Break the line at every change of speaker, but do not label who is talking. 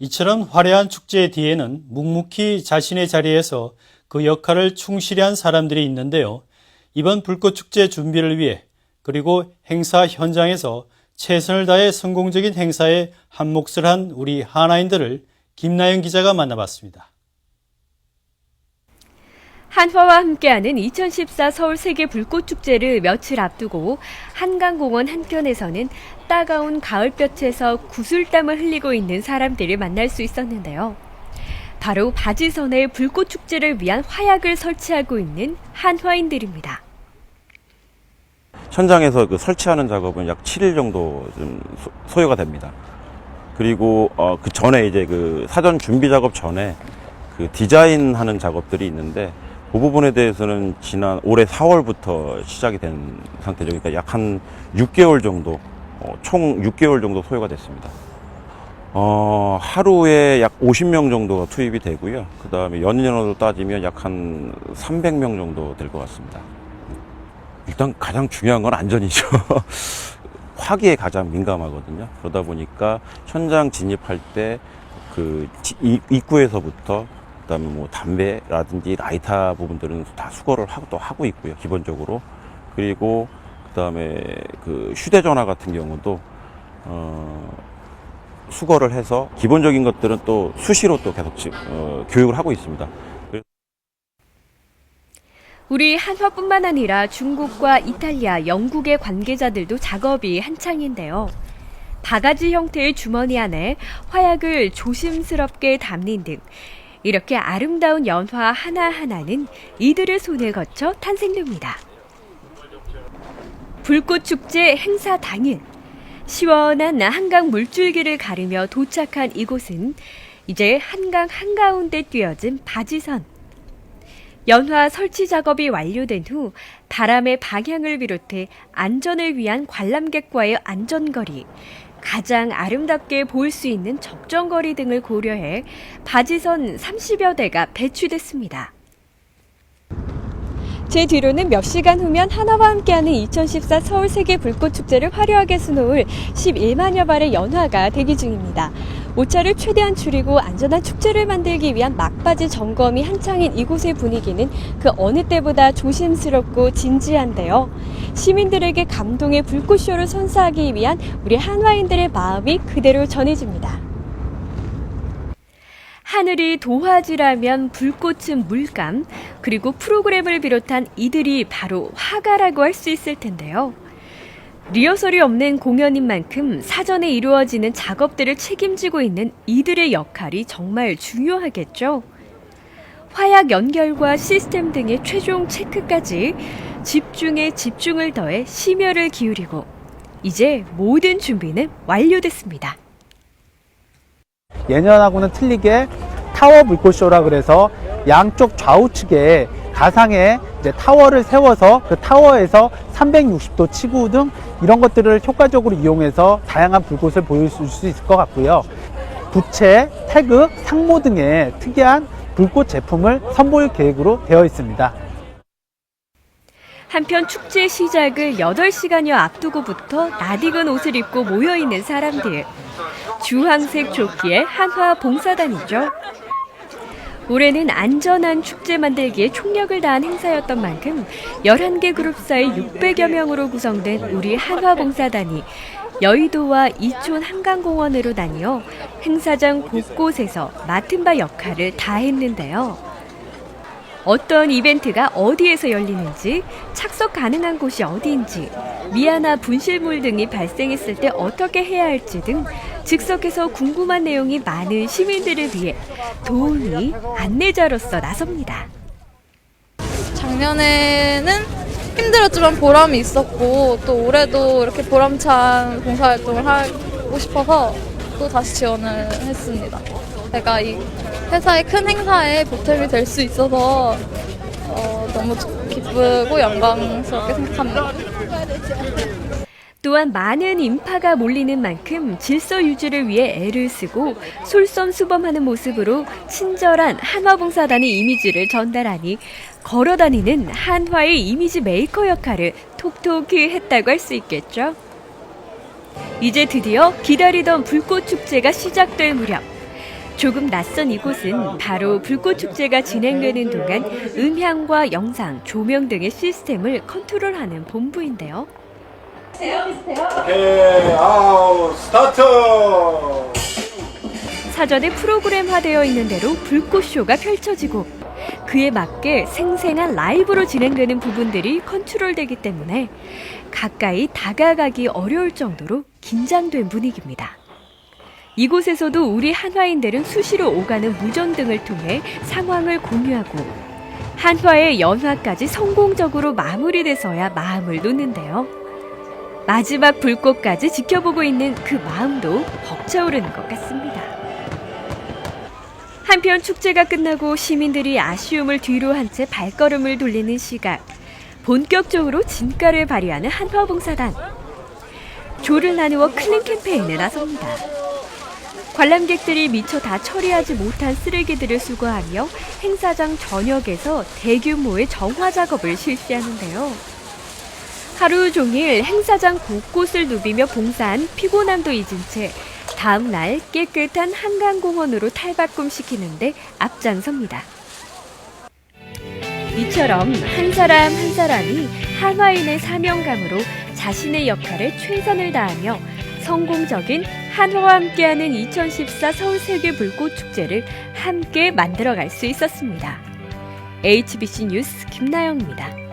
이처럼 화려한 축제 뒤에는 묵묵히 자신의 자리에서 그 역할을 충실히 한 사람들이 있는데요. 이번 불꽃축제 준비를 위해 그리고 행사 현장에서 최선을 다해 성공적인 행사에 한몫을 한 우리 하나인들을 김나영 기자가 만나봤습니다.
한화와 함께하는 2014 서울 세계 불꽃축제를 며칠 앞두고 한강공원 한켠에서는 따가운 가을볕에서 구슬땀을 흘리고 있는 사람들을 만날 수 있었는데요. 바로 바지선에 불꽃축제를 위한 화약을 설치하고 있는 한화인들입니다.
현장에서 설치하는 작업은 약 7일 정도 좀 소요가 됩니다. 그리고 그 전에 이제 그 사전 준비 작업 전에 그 디자인하는 작업들이 있는데 그 부분에 대해서는 지난 올해 4월부터 시작이 된 상태죠. 그러니까 약 한 6개월 정도, 총 6개월 정도 소요가 됐습니다. 하루에 약 50명 정도가 투입이 되고요. 그 다음에 연인으로 따지면 약 한 300명 정도 될 것 같습니다. 일단 가장 중요한 건 안전이죠. 화기에 가장 민감하거든요. 그러다 보니까 현장 진입할 때 그 입구에서부터 그다음에 뭐 담배라든지 라이터 부분들은 다 수거를 하고 있고요. 기본적으로. 그리고 그다음에 그 휴대전화 같은 경우도 수거를 해서 기본적인 것들은 또 수시로 또 계속 교육을 하고 있습니다.
우리 한화뿐만 아니라 중국과 이탈리아, 영국의 관계자들도 작업이 한창인데요. 바가지 형태의 주머니 안에 화약을 조심스럽게 담는 등 이렇게 아름다운 연화 하나하나는 이들의 손을 거쳐 탄생됩니다. 불꽃축제 행사 당일, 시원한 한강 물줄기를 가르며 도착한 이곳은 이제 한강 한가운데 띄어진 바지선. 연화 설치 작업이 완료된 후 바람의 방향을 비롯해 안전을 위한 관람객과의 안전거리, 가장 아름답게 보일 수 있는 적정거리 등을 고려해 바지선 30여 대가 배치됐습니다. 제 뒤로는 몇 시간 후면 한화와 함께하는 2014 서울 세계 불꽃축제를 화려하게 수놓을 11만여 발의 연화가 대기 중입니다. 오차를 최대한 줄이고 안전한 축제를 만들기 위한 막바지 점검이 한창인 이곳의 분위기는 그 어느 때보다 조심스럽고 진지한데요. 시민들에게 감동의 불꽃쇼를 선사하기 위한 우리 한화인들의 마음이 그대로 전해집니다. 하늘이 도화지라면 불꽃은 물감, 그리고 프로그램을 비롯한 이들이 바로 화가라고 할 수 있을 텐데요. 리허설이 없는 공연인 만큼 사전에 이루어지는 작업들을 책임지고 있는 이들의 역할이 정말 중요하겠죠. 화약 연결과 시스템 등의 최종 체크까지 집중에 집중을 더해 심혈을 기울이고 이제 모든 준비는 완료됐습니다.
예년하고는 틀리게 타워 불꽃쇼라 그래서 양쪽 좌우측에 가상의 이제 타워를 세워서 그 타워에서 360도 치구 등 이런 것들을 효과적으로 이용해서 다양한 불꽃을 보여줄 수 있을 것 같고요. 부채, 태극, 상모 등의 특이한 불꽃 제품을 선보일 계획으로 되어 있습니다.
한편 축제 시작을 8시간여 앞두고부터 낯익은 옷을 입고 모여있는 사람들. 주황색 조끼에 한화 봉사단이죠. 올해는 안전한 축제 만들기에 총력을 다한 행사였던 만큼 11개 그룹 사이 600여 명으로 구성된 우리 한화봉사단이 여의도와 이촌 한강공원으로 다니어 행사장 곳곳에서 맡은 바 역할을 다했는데요. 어떤 이벤트가 어디에서 열리는지, 착석 가능한 곳이 어디인지, 미아나 분실물 등이 발생했을 때 어떻게 해야 할지 등 즉석에서 궁금한 내용이 많은 시민들을 위해 도우미, 안내자로서 나섭니다.
작년에는 힘들었지만 보람이 있었고 또 올해도 이렇게 보람찬 봉사활동을 하고 싶어서 또 다시 지원을 했습니다. 제가 이 회사의 큰 행사에 보탬이 될 수 있어서 너무 기쁘고 영광스럽게 생각합니다.
또한 많은 인파가 몰리는 만큼 질서 유지를 위해 애를 쓰고 솔선수범하는 모습으로 친절한 한화봉사단의 이미지를 전달하니 걸어다니는 한화의 이미지 메이커 역할을 톡톡히 했다고 할 수 있겠죠. 이제 드디어 기다리던 불꽃축제가 시작될 무렵 조금 낯선 이곳은 바로 불꽃축제가 진행되는 동안 음향과 영상, 조명 등의 시스템을 컨트롤하는 본부인데요.
스타트!
사전에 프로그램화되어 있는 대로 불꽃쇼가 펼쳐지고 그에 맞게 생생한 라이브로 진행되는 부분들이 컨트롤되기 때문에 가까이 다가가기 어려울 정도로 긴장된 분위기입니다. 이곳에서도 우리 한화인들은 수시로 오가는 무전등을 통해 상황을 공유하고 한화의 연화까지 성공적으로 마무리돼서야 마음을 놓는데요. 마지막 불꽃까지 지켜보고 있는 그 마음도 벅차오르는 것 같습니다. 한편 축제가 끝나고 시민들이 아쉬움을 뒤로 한 채 발걸음을 돌리는 시각, 본격적으로 진가를 발휘하는 한화봉사단. 조를 나누어 클린 캠페인에 나섭니다. 관람객들이 미처 다 처리하지 못한 쓰레기들을 수거하며 행사장 전역에서 대규모의 정화 작업을 실시하는데요. 하루 종일 행사장 곳곳을 누비며 봉사한 피곤함도 잊은 채 다음 날 깨끗한 한강공원으로 탈바꿈시키는데 앞장섭니다. 이처럼 한 사람 한 사람이 한화인의 사명감으로 자신의 역할에 최선을 다하며 성공적인 한화와 함께하는 2014 서울세계불꽃축제를 함께 만들어갈 수 있었습니다. HBC 뉴스 김나영입니다.